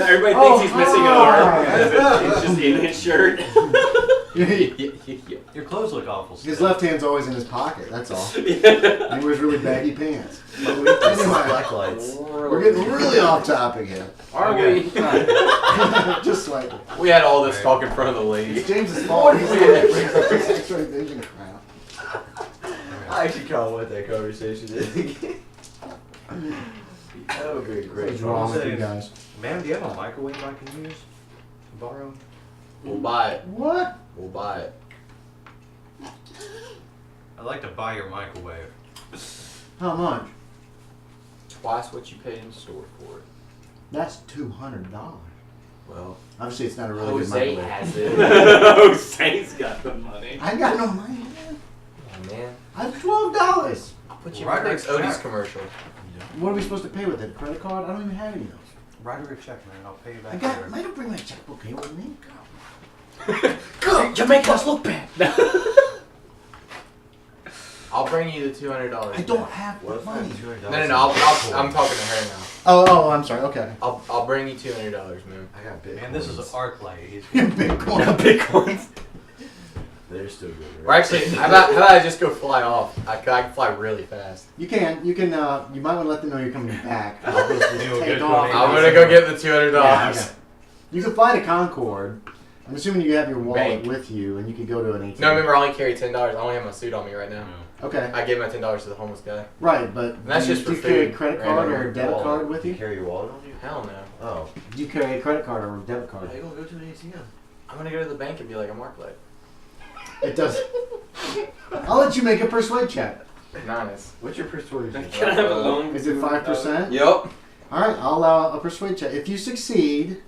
Everybody thinks he's missing an arm. It's just in his shirt. Your clothes look awful. His left hand's always in his pocket, that's all. Yeah. He wears really baggy pants. Black lights. We're getting really off topic here. Are we? Just slightly. We had all this talk in front of the lady. It's James's fault. He's the one that brings up this X-ray vision crap. I actually can't want that conversation again. That would be a great What's wrong with you guys? Man, do you have a microwave I can use? Borrow? We'll buy it. What? We'll buy it. I'd like to buy your microwave. How much? Twice what you paid in store for it. That's $200. Well, Obviously, it's not a really good Jose microwave. has it. Jose's got the money. I got no money, man. Oh, man. I have $12. I'll put you in the next Odie's commercial. What are we supposed to pay with it? A credit card? I don't even have any of those. Write her a check, man. I'll pay you back. I got. I don't bring my checkbook here with me. Go! You're making us look bad. I'll bring you the $200. I don't have What if I money. have $200? No. I'm talking to her now. Oh, I'm sorry. Okay. I'll bring you $200, man. I got Bitcoins. Man, this is an Arclight. He's Bitcoin. Bitcoins. They're still good, Or right? actually, how about I just go fly off? I can fly really fast. You can. You might want to let them know you're coming back. I'll just You'll take get off. $20. I'm gonna go get the $200. Yeah, okay. You can fly to Concord. I'm assuming you have your wallet Bank. with you, and you could go to an ATM. No, remember I only carry $10. I only have my suit on me right now. Okay. I gave my $10 to the homeless guy. Right, but And that's do just you for carry a food, credit right? card Or or a debit Wallet. card with You you? carry your wallet on you? Hell no. Oh. Do you carry a credit card or a debit card? How you gonna go to an ATM? I'm gonna go to the bank and be like, I'm Arclight. It does. I'll let you make a persuade check. Nice. What's your persuasion? Can I have a loan? Is it 5%? Yep. All right, I'll allow a persuade check. If you succeed,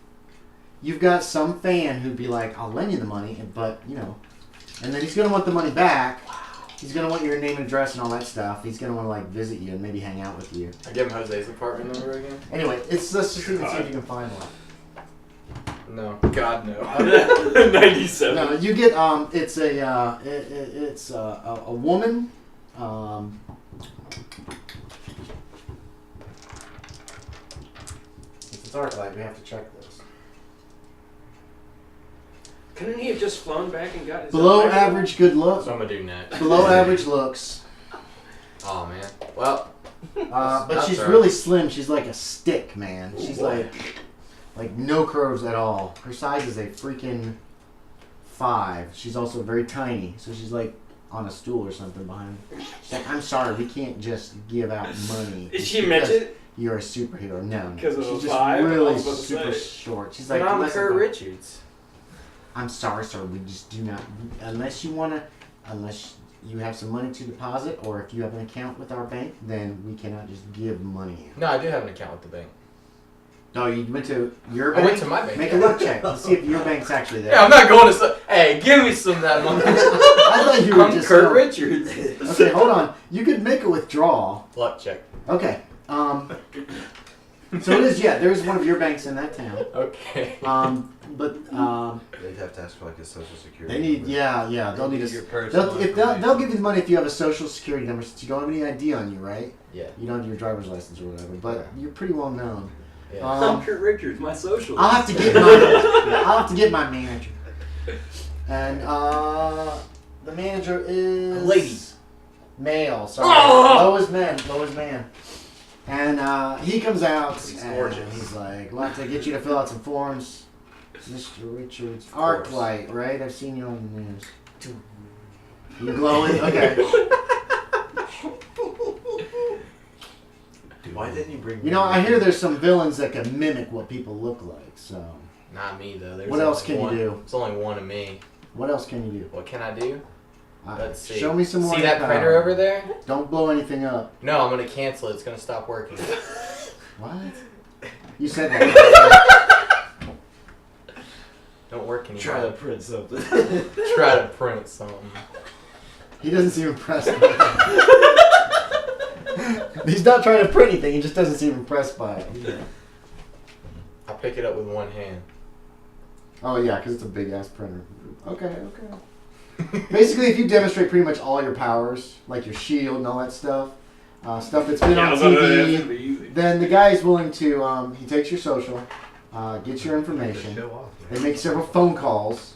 you've got some fan who'd be like, "I'll lend you the money," but and then he's gonna want the money back. He's gonna want your name and address and all that stuff. He's gonna want to like visit you and maybe hang out with you. I give him Jose's apartment number again? Anyway, let's just even see if you can find one. No. God, no. 97. No, you get it's a woman. It's Arclight. We have to check this. Couldn't he have just flown back and got his Below own average good look. So I'm gonna do next. Below average looks. Oh, man. Well, But That's she's right. really slim. She's like a stick, man. Ooh, She's boy. like no curves at all. Her size is a freaking 5. She's also very tiny, so she's like on a stool or something behind her. She's like, "I'm sorry, we can't just give out money." Is she because midget? You're a superhero. No, Because of she's the just 5? I really was about to super say. short. She's but like, I'm less Kurt than- Richards. I'm sorry, sir. We just do not, unless you have some money to deposit, or if you have an account with our bank, then we cannot just give money. No, I do have an account with the bank. No, you went to your I bank? went to my bank. Make a luck check. Let's see if your bank's actually there. Yeah, I'm not going to. Hey, give me some of that money. I thought you were I'm just. Kurt Richards. Okay, hold on. You could make a withdrawal. Luck check. Okay. So it is. Yeah, there is one of your banks in that town. Okay. But They'd have to ask for like a social security. they need. number. Yeah. They'll need Your a. personal They'll give you the money if you have a social security number, since you don't have any ID on you, right? Yeah. You don't have your driver's license or whatever, but you're pretty well known. Yeah. I'm Kurt Richards, my social. I'll have to get my manager. And the manager is Lady. Male. Sorry, Oh! lowest man. And he comes out He's and gorgeous. he's like, "We'll have to get you to fill out some forms, Mr. Richards. Arclight, right? I've seen you on the news. You glowing? Okay. Why didn't you bring? You know, I hear there's some villains that can mimic what people look like. So, Not me though. There's what else only can one. you do? There's only one of me. What else can you do? What can I do? Let's see. Show me some more. See that power. printer over there? Don't blow anything up. No, I'm gonna cancel it. It's gonna stop working. What? You said that. Don't work anymore. Try to print something. Try to print something. He doesn't seem impressed by it. He's not trying to print anything. He just doesn't seem impressed by it. I pick it up with one hand. Oh yeah, because it's a big ass printer. Okay. Basically, if you demonstrate pretty much all your powers, like your shield and all that stuff that's been on TV, then the guy is willing to. He takes your social, Get your information. Show off, They man. make several phone calls.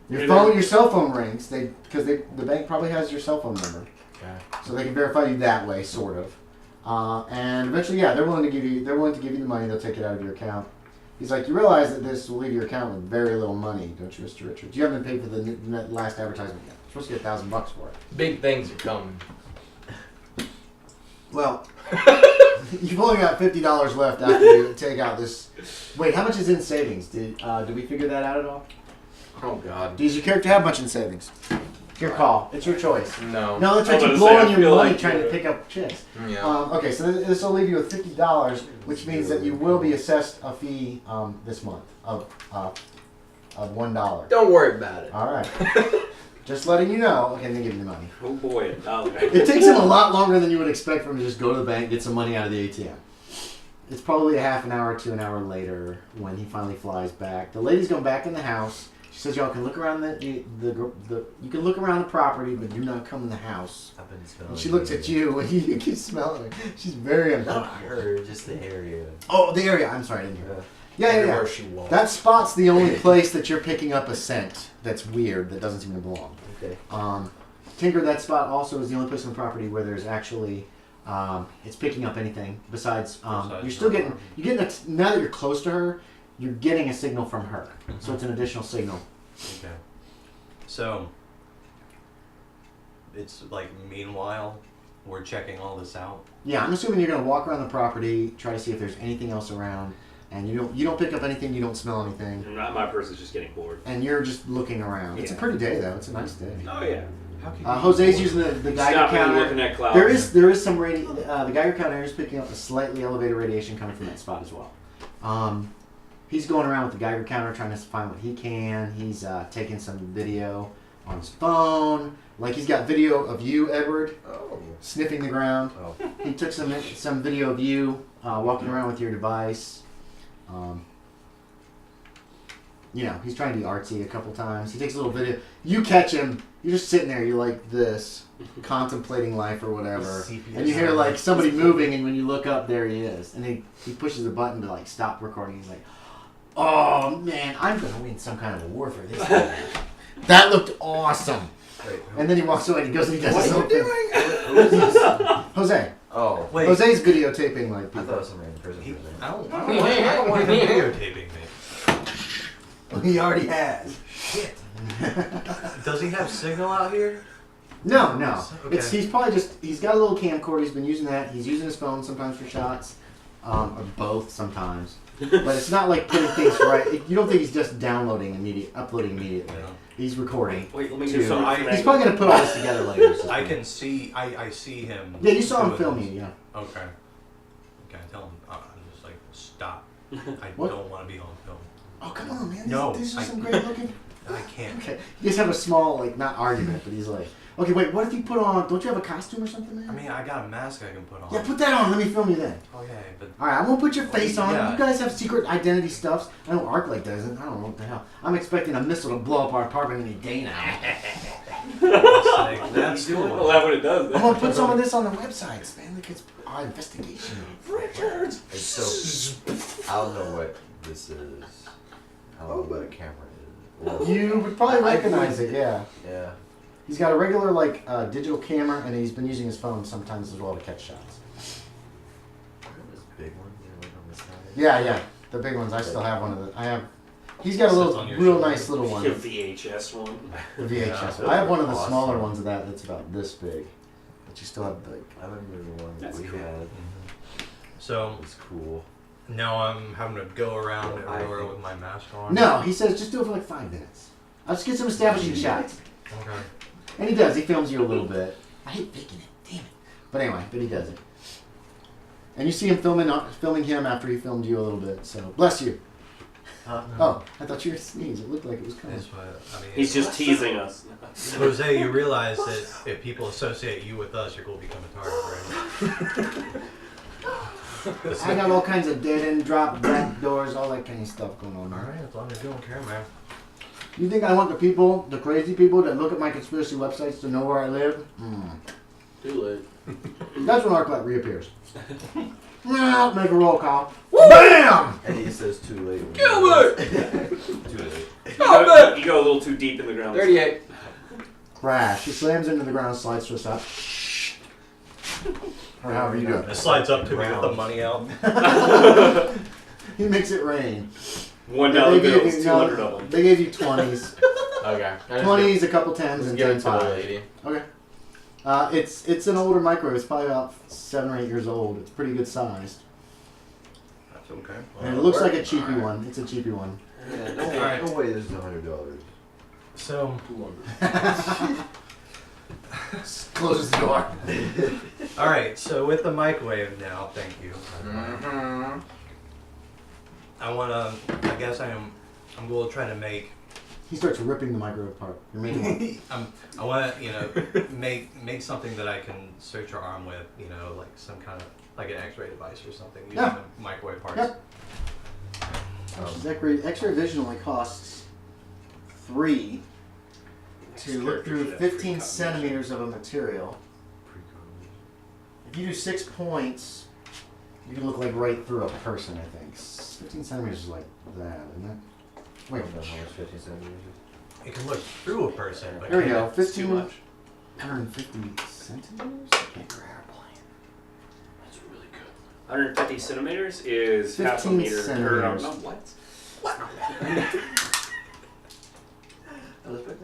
Your cell phone rings. Because the bank probably has your cell phone number, Okay. so they can verify you that way, sort of. And eventually, yeah, they're willing to give you the money. They'll take it out of your account. He's like, you realize that this will leave your account with very little money, don't you, Mr. Richards? You haven't paid for the last advertisement yet. You're supposed to get $1,000 for it. Big things are coming. Well, you've only got $50 left after you take out this. Wait, how much is in savings? Did we figure that out at all? Oh God. Does your character have much in savings? Your call. It's your choice. No. No, that's I'm right. You're gonna say, blowing I your feel money like, trying to pick up chicks. Yeah. Okay, so this will leave you with $50, which means that you will be assessed a fee this month of $1. Don't worry about it. All right. Just letting you know. Okay, then give me the money. Oh boy, $1. It takes him a lot longer than you would expect for him to just go to the bank, get some money out of the ATM. It's probably a half an hour to an hour later when he finally flies back. The lady's going back in the house. She says y'all can look around you can look around the property, but do not come in the house. I've been smelling. And she looks at you and you can smell her. She's very Not uncomfortable. her, just the area. Oh, the area. I'm sorry, I didn't hear that. Yeah. Everywhere she walks. That spot's the only place that you're picking up a scent that's weird, that doesn't seem to belong. Okay. Tinker, that spot also is the only place on the property where there's actually it's picking up anything besides you're still getting now that you're close to her, you're getting a signal from her, so it's an additional signal. Okay. So, it's like, meanwhile, we're checking all this out. Yeah, I'm assuming you're gonna walk around the property, try to see if there's anything else around, and you don't pick up anything, you don't smell anything, My person's just getting bored. and you're just looking around. It's a pretty day though. It's a nice day. Oh yeah. How can Jose's using the Geiger Stopping and counter. looking at clouds. There is some the Geiger counter is picking up a slightly elevated radiation coming from that spot as well. He's going around with the Geiger counter trying to find what he can. He's taking some video on his phone. Like he's got video of you, Edward, Oh. sniffing the ground. Oh. He took some video of you walking around with your device. He's trying to be artsy a couple times. He takes a little video. You catch him. You're just sitting there. You're like this, contemplating life or whatever. And you hear like somebody moving, and when you look up, there he is. And he pushes a button to like stop recording. He's like, "Oh man, I'm gonna win some kind of award for this." That looked awesome. Wait, And then he walks away and he goes and he does what his are own you thing. doing? Who is this? Jose. Oh. Wait. Jose's videotaping like I people. thought it was somebody in prison. I don't want him videotaping me. He already has. Shit. Does he have signal out here? No. Okay. He's probably he's got a little camcorder. He's been using that. He's using his phone sometimes for shots, or both sometimes. But it's not like putting things right. You don't think he's just uploading immediately. Yeah. He's recording. Wait, let me too. do something. He's probably gonna put all this together later. So. I can see, I see him. Yeah, you saw him doing filming. this. Yeah. Okay. Okay, tell him, I'm just like, stop. I What? don't want to be on film. Oh come on, man. No, These are I- some great looking. I can't. Okay. You guys have a small not argument, but he's like, okay, wait. What if you put on? Don't you have a costume or something, man? I mean, I got a mask I can put on. Yeah, put that on. Let me film you then. Okay, but All right, I won't put your face on. Yeah. You guys have secret identity stuffs. I know Arclight doesn't. I don't know what the hell. I'm expecting a missile to blow up our apartment any day now. that's Well, cool. that's what it does. I'm gonna put some of this on the websites, man. Look, it's our investigation. Richards. So, I don't know what this is. I don't know what a camera is. Well, You would probably recognize it, yeah. yeah. He's got a regular digital camera, and he's been using his phone sometimes as well to catch shots. This big one, like on the side. Yeah, the big ones. I still have one of the. I have. He's got a Sits little, on your real shoulder. nice little one. The VHS one. The VHS. Yeah. I have one of the Awesome. smaller ones of that's about this big. But you still have I remember the one that That's we cool. had. So, It was cool. now I'm having to go around I everywhere think- with my mask on. No, he says just do it for like 5 minutes. I'll just get some establishing shots. Okay. And he does. He films you a little bit. I hate faking it. Damn it. But anyway, he does it. And you see him filming him after he filmed you a little bit. So bless you. Oh, I thought you were sneeze. It looked like it was coming. That's what, I mean, He's just teasing us. Jose, you realize that if people associate you with us, you're going to become a target, right? I got all kinds of dead end drop back doors, all that kind of stuff going on. Alright, as long as you don't care, man. You think I want the crazy people that look at my conspiracy websites to know where I live? Too late. That's when Arclight reappears. Make a roll call. BAM! And he says too late. Gilbert! Too late. You go a little too deep in the ground. 38. Crash. He slams into the ground, slides to us up. Or however you do It slides up to me with the money out. it. He makes it rain. $1 They gave bills, you- 200 of them. They gave you 20s. Okay. 20s, a couple 10s, Just and give 10 it to the 5s. lady. Okay. It's an older microwave. It's probably about 7 or 8 years old. It's pretty good sized. That's okay. And it looks like a cheapy one. It's a cheapy one. Yeah, no, Alright. no way this is $100. So, Closes the door. all right. So with the microwave now, thank you. Mm-hmm. I wanna. I guess I'm going to try to make. He starts ripping the microwave apart. You're making one. I want to, make something that I can search your arm with. Like some kind of like an X-ray device or something using Yeah. the microwave parts. Yep. X-ray vision only costs 3 to look through 15 centimeters of a material. If you do 6 points, you can look like right through a person, I think. 15 centimeters is like that, isn't it? Wait, How much 15 centimeters? It can look through a person, but there we can go. it- 15, too much. 150 centimeters? I can't grab a plane. That's really good. 150 centimeters is half a 15 meter. centimeters. What?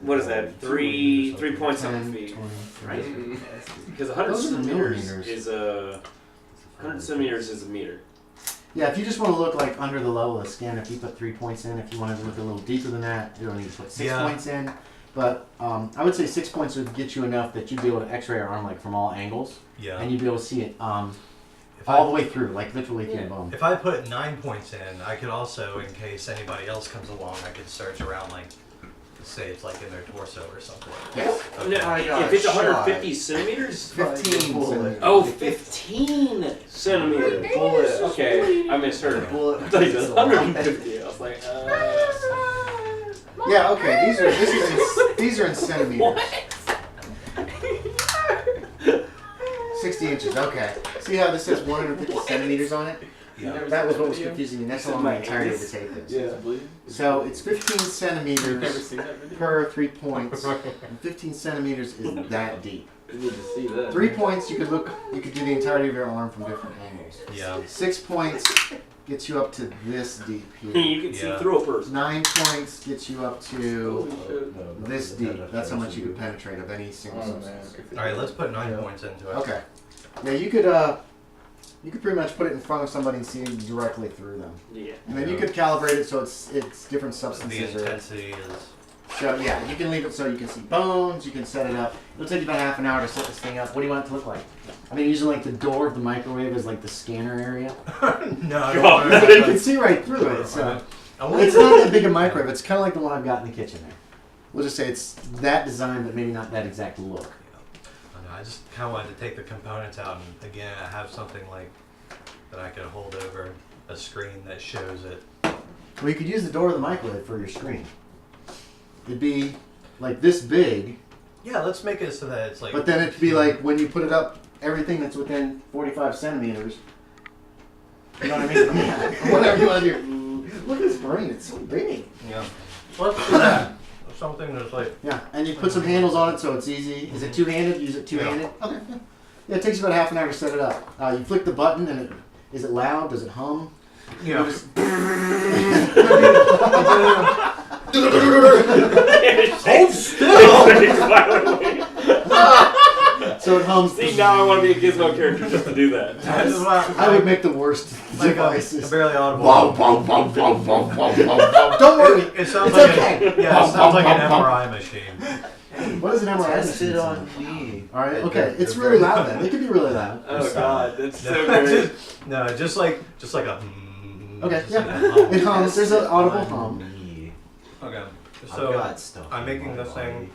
What is that? Three point 10, something feet. 20, Right? 30. Because 100 Those are centimeters millimeters. is a 100 centimeters is a meter. Yeah, if you just want to look like under the level of the skin, if you put 3 points in, if you wanted to look a little deeper than that, you don't need to put 6 Yeah. points in. But I would say 6 points would get you enough that you'd be able to X-ray your arm like from all angles, Yeah. and you'd be able to see it If all the way through, like literally through the bone. If I put 9 points in, I could also, in case anybody else comes along, I could search around, like, say it's like in their torso or something. Yes. Okay. If it's 150 centimeters? 15 centimeters. Oh, 15 centimeters. Bullet. Okay, I misheard. Bullet. I thought you said 150. I was like, Yeah, okay, these are in centimeters. 60 inches, okay. See how this says 150 centimeters on it? Yeah. That was what was confusing me. That's how long the entirety of the tape is. Yeah. So it's 15 Never centimeters seen that video? per 3 points, and 15 centimeters is that deep. You need to see that. 3 points, you could do the entirety of your arm from different angles. Yeah. 6 points gets you up to this deep here. you can see Yeah. through a person. 9 points gets you up to Shit. this deep. That's how much you could penetrate of any single Oh, man. substance. All right, let's put 9 points into it. Okay. Yeah, you could pretty much put it in front of somebody and see directly through them. Yeah. And then you could calibrate it so it's different The substances. Or, intensity is. so yeah, you can leave it so you can see bones. You can set it up. It'll take you about half an hour to set this thing up. What do you want it to look like? I mean, usually like the door of the microwave is like the scanner area. No, I don't God. want You can see right through it. So I want it's not that big a microwave. It's kind of like the one I've got in the kitchen there. We'll just say it's that design, but maybe not that exact look. I just kind of wanted to take the components out and again have something like that I could hold over a screen that shows it. Well, you could use the door of the microwave for your screen. It'd be like this big, Yeah, let's make it so that it's like. but then it'd be like when you put it up, everything that's within 45 centimeters. You know what I mean? Yeah, whatever you want to do. Look at this brain; it's so big. Yeah. Let's do that. Something that's like. Yeah, and you put some handles on it so it's easy. Is it two-handed? Use it two-handed. Okay. Yeah, it takes you about half an hour to set it up. You flick the button, and is it loud? Does it hum? Yeah. Hold still! So it hums. See, now I want to be a Gizmo character just to do that. I would make the worst like a devices. barely audible. Don't worry. It sounds It's like okay. Yeah, it sounds like an MRI machine. What is an MRI? Test it machine? on me. All right. Okay. It's really loud then. It can be really loud. Oh god, that's so No, great. just like a. Okay. just Yeah. like a hum. It hums. There's an audible hum. Me. Okay. I've So got stuff I'm in making my this thing. body.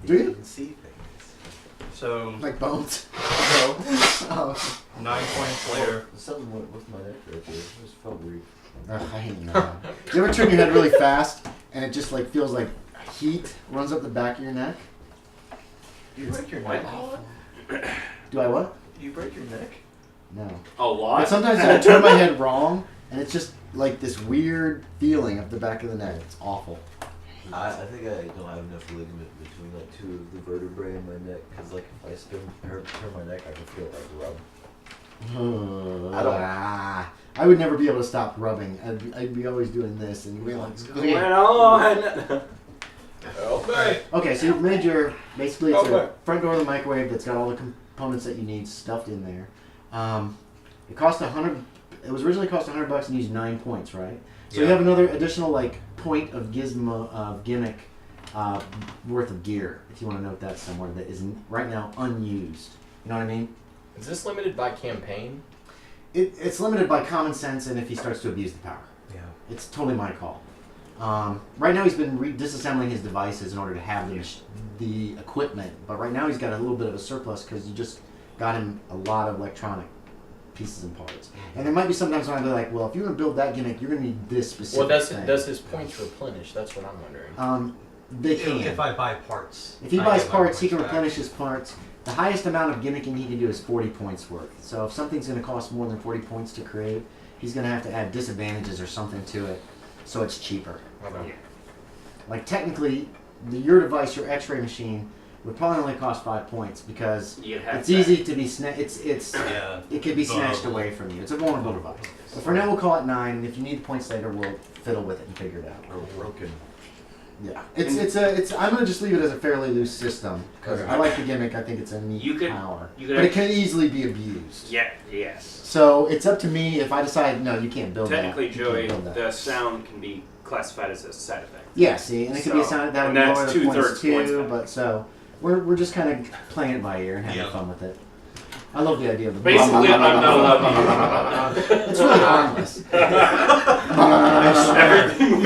Do you? can see things. So Like bones. so Oh. 9 points later. Something with my neck right there. It just felt weird. Ugh, I hate that. You ever turn your head really fast and it just like feels like heat runs up the back of your neck? You break your neck? Do I what? You break your neck? No. A lot. But sometimes I turn my head wrong, and it's just like this weird feeling up the back of the neck. It's awful. I think I don't have enough ligament between like two of the vertebrae in my neck because like if I turn my neck, I can feel it like rub. I would never be able to stop rubbing. I'd be always doing this and be like, Going on. Okay. okay, so you've made your basically it's a front door of the microwave that's got all the components that you need stuffed in there. It cost $100. It was originally cost $100 and used 9 points, right? So you have another additional like point of gimmick worth of gear if you want to note that somewhere that isn't right now unused. You know what I mean? Is this limited by campaign? It's limited by common sense and if he starts to abuse the power. Yeah. It's totally my call. Right now he's been disassembling his devices in order to have the equipment, but right now he's got a little bit of a surplus because you just got him a lot of electronic pieces and parts. And there might be sometimes when I'd be like, well, if you want to build that gimmick, you're going to need this specific thing. Does his points replenish? That's what I'm wondering. They can. If I buy parts. If he I buys get my parts, he can points back. replenish his parts. The highest amount of gimmicking he can do is 40 points worth. So if something's going to cost more than 40 points to create, he's going to have to add disadvantages or something to it so it's cheaper. Okay. Like technically, your device, your X-ray machine, would probably only cost 5 points because it's easy to be it can be snatched away from you. It's a vulnerable device. But for now, we'll call it 9, and if you need the points later, we'll fiddle with it and figure it out. Or broken. Yeah, I'm gonna just leave it as a fairly loose system because I like the gimmick. I think it's a neat power, but it can easily be abused. Yeah. Yes. So it's up to me if I decide no, you can't build Technically, that. Technically, Joey, the sound can be classified as a side effect. Yeah, see, and it could be a sound that would lower the points too. Points but so we're just kind of playing it by ear and having fun with it. I love the idea of the Basically, I'm not allowed to use it. It's really harmless. Everything we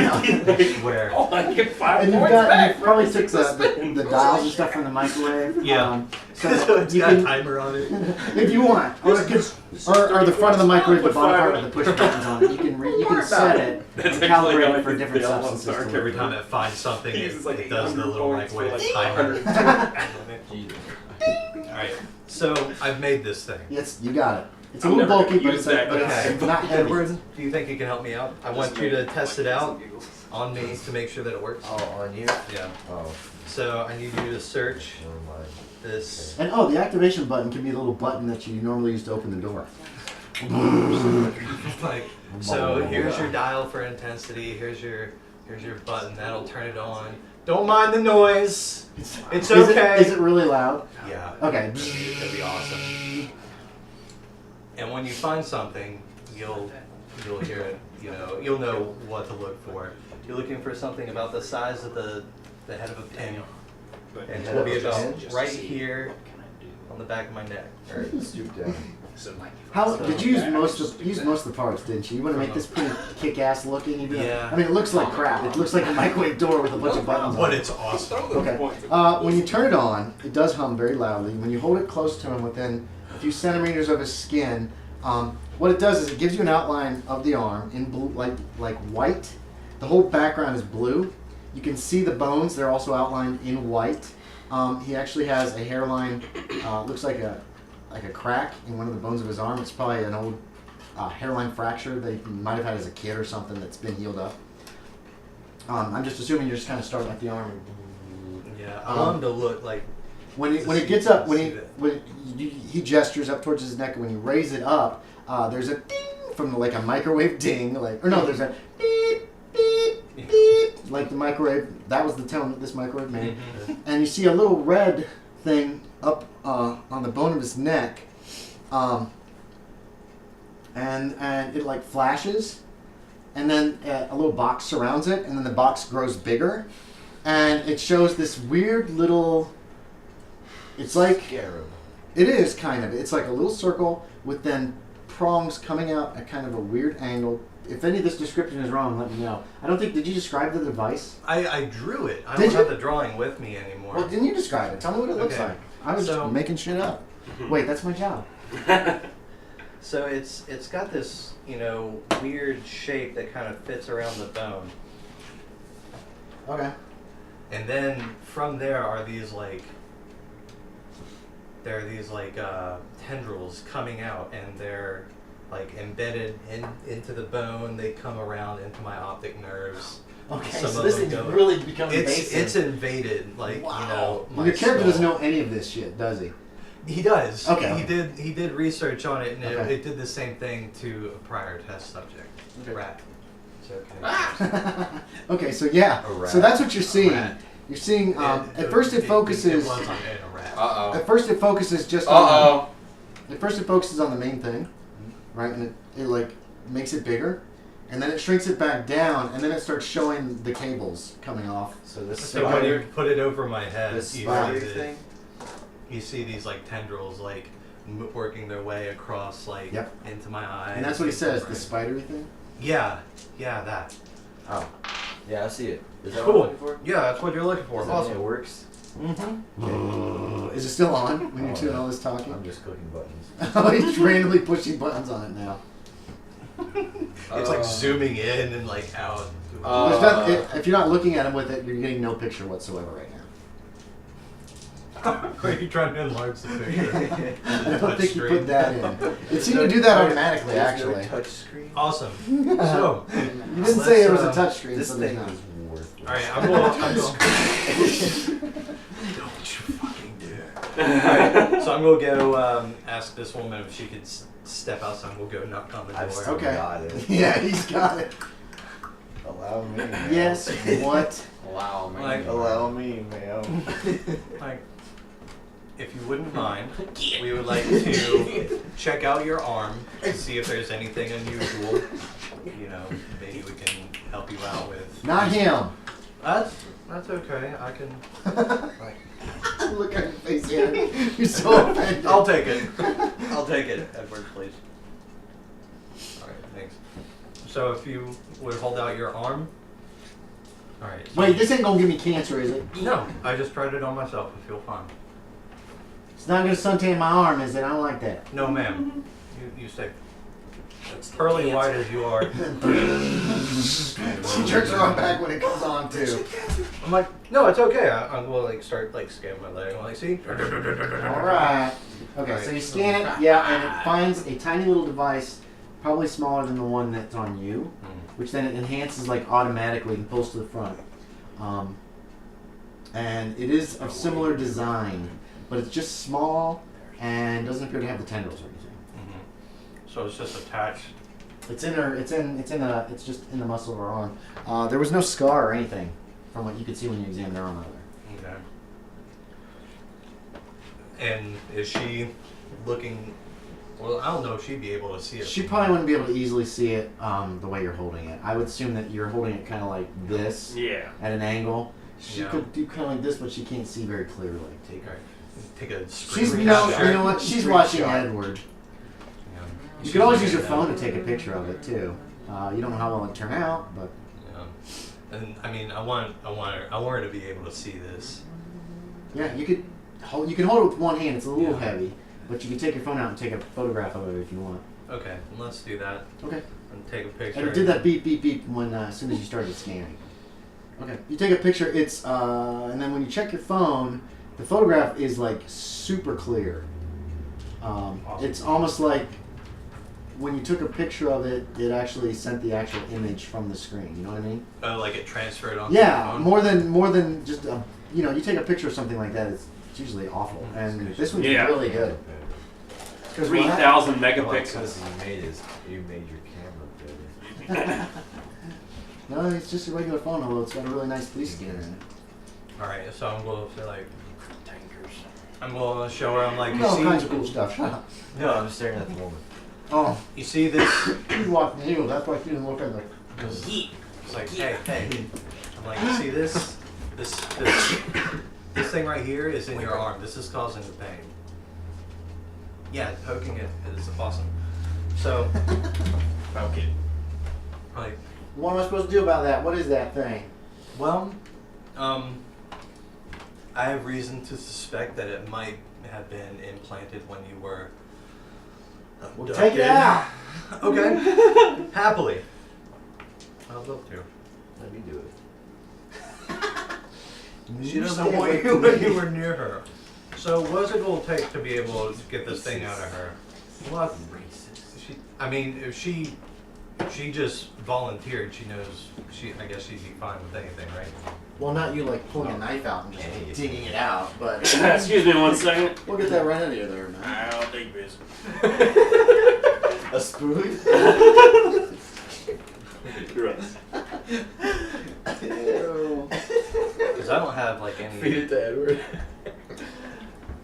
did. Where? Oh, I get 5 And points back. you probably took the dials and stuff from the microwave. Yeah. So It's you got a can, timer on it. if you want, or the front of the microwave, the bottom part with the push buttons on it. You can set it and calibrate it for different substances. to Every work time with. it finds something, Jesus, like it does the little 800 microwave points for timer. like Alright, so I've made this thing. Yes, you got it. It's a I'm little never bulky, gonna but use it's that guy. not heavy. Do you think it can help me out? I want you to test it out on me to make sure that it works. Oh, on you? Yeah. Oh, So I need you to search never mind. this. And the activation button can be the little button that you normally use to open the door. Like, so here's your dial for intensity. Here's your button. That'll turn it on. Don't mind the noise. It's okay. Is it really loud? Yeah. Okay. That'd be awesome. And when you find something, you'll hear it. You'll know what to look for. You're looking for something about the size of the head of a pin, and it'll be about right here on the back of my neck. Alright, stoop down. How did you use most of the parts? Didn't you? You want to make this pretty kick-ass looking? Even though- Yeah. I mean, it looks like crap. It looks like a microwave door with a bunch of buttons on But it. it's awesome. Okay. When you turn it on, it does hum very loudly. When you hold it close to him within a few centimeters of his skin, what it does is it gives you an outline of the arm in blue, like white. The whole background is blue. You can see the bones. They're also outlined in white. He actually has a hairline. Looks like a crack in one of the bones of his arm. It's probably an old hairline fracture that he might have had as a kid or something that's been healed up. I'm just assuming you're just kind of starting at the arm. Yeah, I want him to look like. When it gets up, he gestures up towards his neck, and when you raise it up, there's a ding from like a microwave ding, there's a beep beep beep, like the microwave. That was the tone that this microwave made, and you see a little red thing up on the bone of his neck, and it like flashes, and then a little box surrounds it, and then the box grows bigger, and it shows this weird little. It's like Scarab. it is kind of. It's like a little circle with then prongs coming out at kind of a weird angle. If any of this description is wrong, let me know. I don't think. Did you describe the device? I drew it. I Did don't have you? the drawing with me anymore. Well, didn't you describe it? Tell me what it looks Okay. like. I was So- just making shit up. Wait, that's my job. So it's got this weird shape that kind of fits around the bone, Okay. and then from there are these like there are these like tendrils coming out, and they're like embedded into the bone. They come around into my optic nerves. Okay, Some so of this them thing's go- really becoming It's invasive. invaded, like Wow. you know. And My your character doesn't skull. know any of this shit, does he? He does. Okay. He did research on it, and Okay. it did the same thing to a prior test subject. Okay. Rat. It's okay. Okay, so yeah, A rat. so that's what you're seeing. rat. You're seeing. At It first, it focuses. It was on a rat. At first, it focuses just on. Uh-oh. At first, it focuses on the main thing, right? And it like makes it bigger, and then it shrinks it back down, and then it starts showing the cables coming off. So this So when you spider, put it over my head, this you spider see, thing. you see these like tendrils like working their way across like Yep. into my eyes. And that's what he says, the Right. spidery thing. Yeah, that. Oh, yeah, I see it. Is that Cool. what I'm looking for? Yeah, that's what you're looking for. Does that mean it Awesome. works? Mm-hmm. Is it still on when you're Oh, doing yeah. all this talking? I'm just clicking buttons. Oh, he's randomly pushing buttons on it now. It's like zooming in and like out. There's not, if you're not looking at him with it, you're getting no picture whatsoever right now. Are you trying to enlarge the picture? I don't think you put that in. It seemed to do that automatically, actually. Touch screen. Awesome. So, You didn't say there was a touch screen, This so there's thing not. is worthless. all right, I'm going. Don't you fucking dare! Alright, so I'm gonna go ask this woman if she could step outside. We'll go knock on the I've door. still Okay. got it. Yeah, he's got it. Allow me. Ma'am. Yes, what? Wow, man. Like- Allow me, ma'am. Like, if you wouldn't mind, we would like to check out your arm to see if there's anything unusual. You know, maybe we can help you out with. Not him. That's okay. I can. Look at your face here. You're so offended. I'll take it. I'll take it, Edward, please. All right, thanks. So if you would hold out your arm. All right. so- Wait, this ain't gonna give me cancer, is it? No, I just tried it on myself. I feel fine. It's not gonna suntan my arm, is it? I don't like that. No, ma'am. You stay. As pearly white as you are. She jerks her arm back when it comes on too. I'm like, no, it's okay. I will like start like scanning my leg. I'm like, see? Alright. Okay, so you scan it, yeah, and it finds a tiny little device, probably smaller than the one that's on you, which then it enhances like automatically and pulls to the front. And it is of similar design, but it's just small and doesn't appear to have the tendrils or anything. So it's just attached. It's in her. It's just in the muscle of her arm. There was no scar or anything from what you could see when you examined her arm either. Okay. And is she looking? Well, I don't know if she'd be able to see it. She probably wouldn't be able to easily see it the way you're holding it. I would assume that you're holding it kind of like this Yeah. at an angle. She Yeah. could do kind of like this, but she can't see very clearly. Take a She's screen you know capture. what? She's Screenshot. watching Edward. Yeah. You could always use your phone to take a picture of it too. You don't know how well it turn out, but Yeah. And I mean, I want her to be able to see this. yeah, you could hold it with one hand. It's a little Yeah. heavy, but you can take your phone out and take a photograph of it if you want. Okay, let's do that Okay. and take a picture. And it did that beep beep beep when as soon as you started scanning. Okay, you take a picture. It's and then when you check your phone, the photograph is like super clear. It's almost like when you took a picture of it, it actually sent the actual image from the screen. You know what I mean? Like it transferred on. Yeah, the phone? more than just you take a picture of something like that. It's usually awful, and this one's Yeah. really good. 'Cause what 3,000 Well, megapixels. you made your camera better. No, it's just a regular phone, although it's got a really nice police scanner in it. All right, so I'm going to like tankers. I'm going to show her. I'm like, you All see, kinds of cool stuff. Shut up. No, I'm just staring at the woman. Oh, you see this? she's watching you. That's why she didn't look at the. It's like, hey. I'm like, you see this? This thing right here is in your arm. This is causing the pain. Yeah, poking it is awesome. So, Okay. like, What am I supposed to do about that? What is that thing? well, I have reason to suspect that it might have been implanted when you were abducted. Take it out. Okay. Happily. I'd love to. Let me do it. She doesn't want you anywhere near her. So what's it gonna take to be able to get this thing out of her? Well, I mean, if she just volunteered, she knows, I guess she'd be fine with anything, right? Well, not you like pulling a knife out and just digging it out, but Excuse me 1 second. we'll get that right out of you there, man. I'll take this. A spoon? Gross. Because I don't have like Feed any. it to Edward.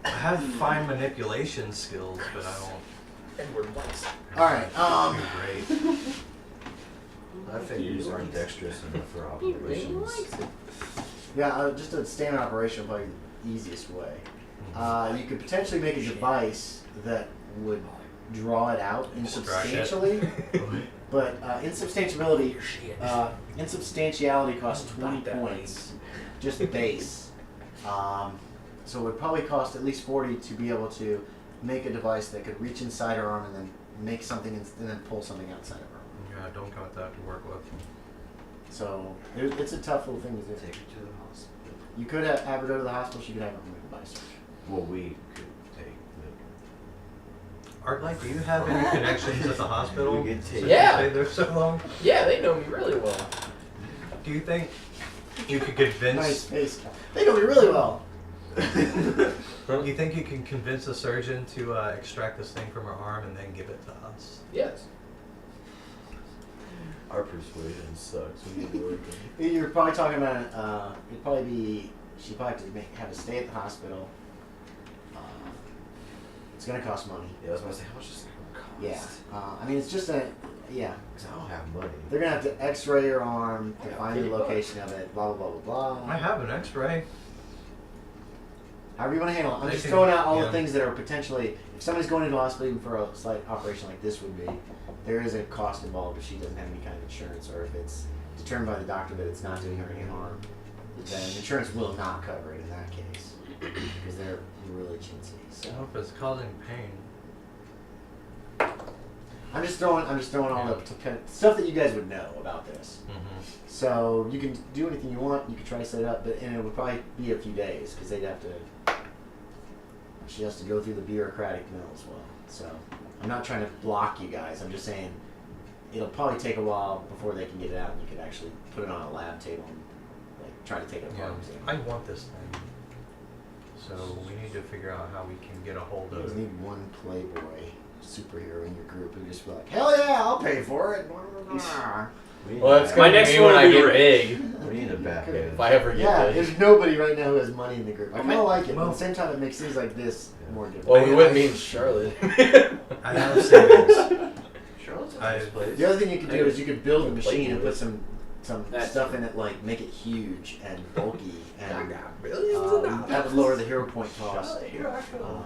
I have fine manipulation skills, but I don't. Edward Weiss. All right. Great. My fingers aren't dexterous enough for operations. Yeah, just a standard operation would probably the easiest way. You could potentially make a device that would draw it out insubstantially, but insubstantiality costs 20 points, just base. So it would probably cost at least 40 to be able to make a device that could reach inside her arm and then make something and then pull something outside of her arm. Yeah, don't got that to work with. So it's a tough little thing to do. Take her to the hospital. You could have her go to the hospital. She could have her removed by search. Well, we could take Arclight, do you have any connections at the hospital? We could take Yeah. Stay there so long. Yeah, they know me really well. Do you think you could convince? Nice face. They know me really well. Do you think you can convince a surgeon to extract this thing from her arm and then give it to us? Yes. Our persuasion sucks. We need to work on You're probably talking about it'd probably be she'd probably have to have to stay at the hospital. It's gonna cost money. Yeah, I was about to say, how much is it going to cost? Yeah. I mean, it's just a yeah. Because I don't have money. They're gonna have to X-ray your arm to Yeah, find the $50. location of it. Blah blah blah blah blah. I have an X-ray. However you want to handle it. I'm They just can- throwing out all yeah. the things that are potentially. If somebody's going into a hospital even for a slight operation like this would be, there is a cost involved if she doesn't have any kind of insurance or if it's determined by the doctor that it's not doing her any harm. Then insurance will not cover it in that case because they're really chintzy. So Well, if it's causing pain. I'm just throwing all the stuff that you guys would know about this. Mm-hmm. So you can do anything you want. You can try to set it up, and it would probably be a few days because they'd have to. She has to go through the bureaucratic mill as well. So I'm not trying to block you guys. I'm just saying it'll probably take a while before they can get it out, and you could actually put it on a lab table and like try to take it Yeah, apart. I want this thing. So we need to figure out how we can get a hold You of just it. need one Playboy superhero in your group who just be like, hell yeah, I'll pay for it. We need Well, a that's My gonna next be me one when will I be get Ray. big. We need a Batman. If I ever get Yeah, big. there's nobody right now who has money in the group. I kind of like it, but Well- at the same time, it makes things like this more difficult. Well, we wouldn't mean Charlotte. I have savings. Charlotte's a I- nice place. The other thing you could do is you could build a machine and put Playboy. some That's stuff in it, like make it huge and bulky, and Billions of dollars. that would lower the hero point cost. Here I go.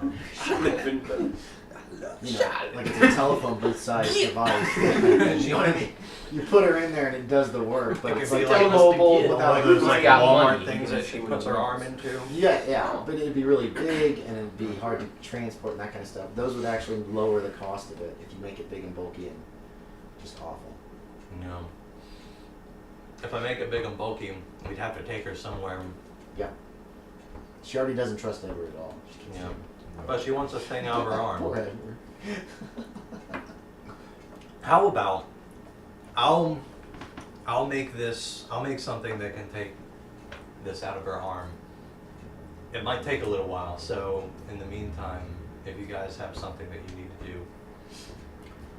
You know, like it's a telephone booth size device. You know what I mean? You put her in there and it does the work, but It it's could be like like mobile begin. without. One of those Who's like got Walmart money? things that she puts her arm into. Yeah, but it'd be really big and it'd be hard to transport and that kind of stuff. Those would actually lower the cost of it if you make it big and bulky and just awful. No. If I make it big and bulky, we'd have to take her somewhere. Yeah. She already doesn't trust Edward at all. She Yeah. But she wants a thing out of her arm. Poor Edward. How about I'll make something that can take this out of her arm. It might take a little while, so in the meantime, if you guys have something that you need to do,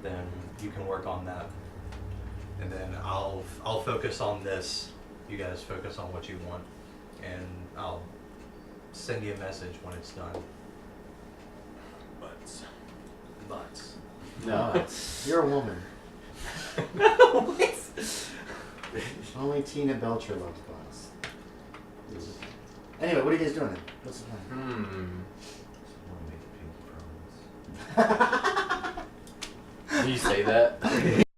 then you can work on that. And then I'll focus on this. You guys focus on what you want, and I'll send you a message when it's done. Butts. No, you're a woman. Only Tina Belcher loves butts. Anyway, what are you guys doing then? What's the plan? I want to make the pinky promise. Did you say that?